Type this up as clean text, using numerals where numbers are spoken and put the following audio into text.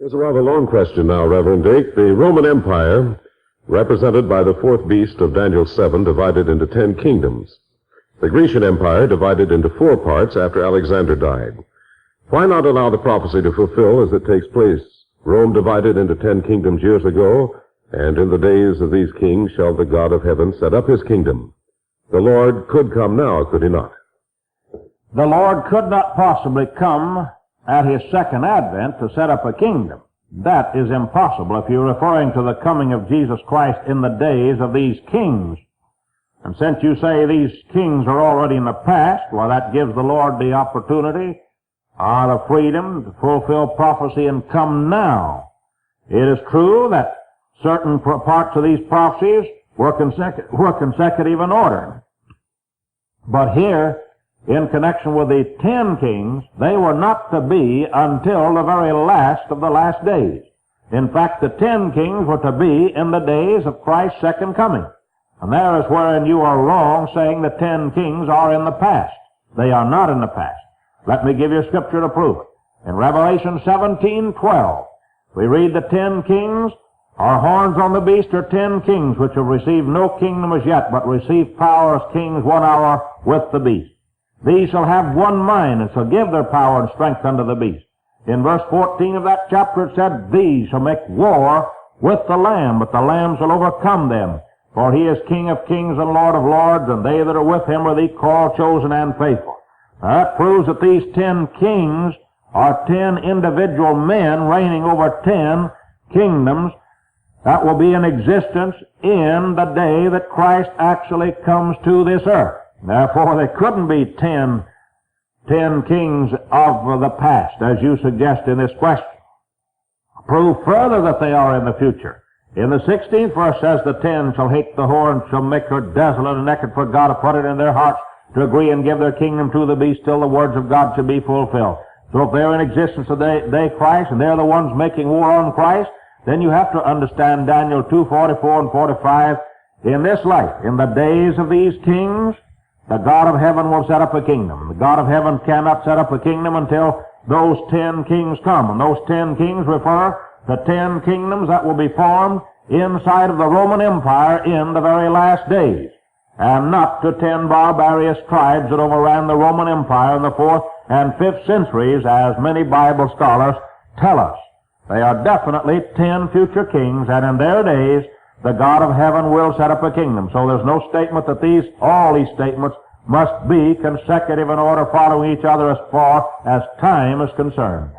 Here's a rather long question now, Reverend Dake. The Roman Empire, represented by the fourth beast of Daniel 7, divided into 10 kingdoms. The Grecian Empire divided into 4 parts after Alexander died. Why not allow the prophecy to fulfill as it takes place? Rome divided into 10 kingdoms years ago, and in the days of these kings shall the God of heaven set up his kingdom. The Lord could come now, could he not? The Lord could not possibly come at his second advent to set up a kingdom. That is impossible if you're referring to the coming of Jesus Christ in the days of these kings. And since you say these kings are already in the past, well, that gives the Lord the opportunity, the freedom to fulfill prophecy and come now. It is true that certain parts of these prophecies were consecutive in order. But here, in connection with the 10 kings, they were not to be until the very last of the last days. In fact, the 10 kings were to be in the days of Christ's second coming. And there is wherein you are wrong, saying the 10 kings are in the past. They are not in the past. Let me give you scripture to prove it. In Revelation 17:12, we read the 10 kings, our horns on the beast are 10 kings, which have received no kingdom as yet, but received power as kings 1 hour with the beast. These shall have one mind, and shall give their power and strength unto the beast. In verse 14 of that chapter it said, these shall make war with the Lamb, but the Lamb shall overcome them. For he is King of kings and Lord of lords, and they that are with him are the called, chosen, and faithful. Now that proves that these 10 kings are 10 individual men reigning over 10 kingdoms that will be in existence in the day that Christ actually comes to this earth. Therefore, there couldn't be 10 kings of the past, as you suggest in this question. Prove further that they are in the future. In the 16th verse says, the 10 shall hate the whore, and shall make her desolate and naked, for God hath put it in their hearts to agree and give their kingdom to the beast till the words of God shall be fulfilled. So if they're in existence today, Christ, and they're the ones making war on Christ, then you have to understand Daniel 2:44 and 45 in this light. In the days of these kings, the God of heaven will set up a kingdom. The God of heaven cannot set up a kingdom until those 10 kings come. And those 10 kings refer to 10 kingdoms that will be formed inside of the Roman Empire in the very last days, and not to 10 barbarous tribes that overran the Roman Empire in the 4th and 5th centuries, as many Bible scholars tell us. They are definitely 10 future kings, and in their days, the God of heaven will set up a kingdom. So there's no statement that all these statements must be consecutive in order, following each other as far as time is concerned.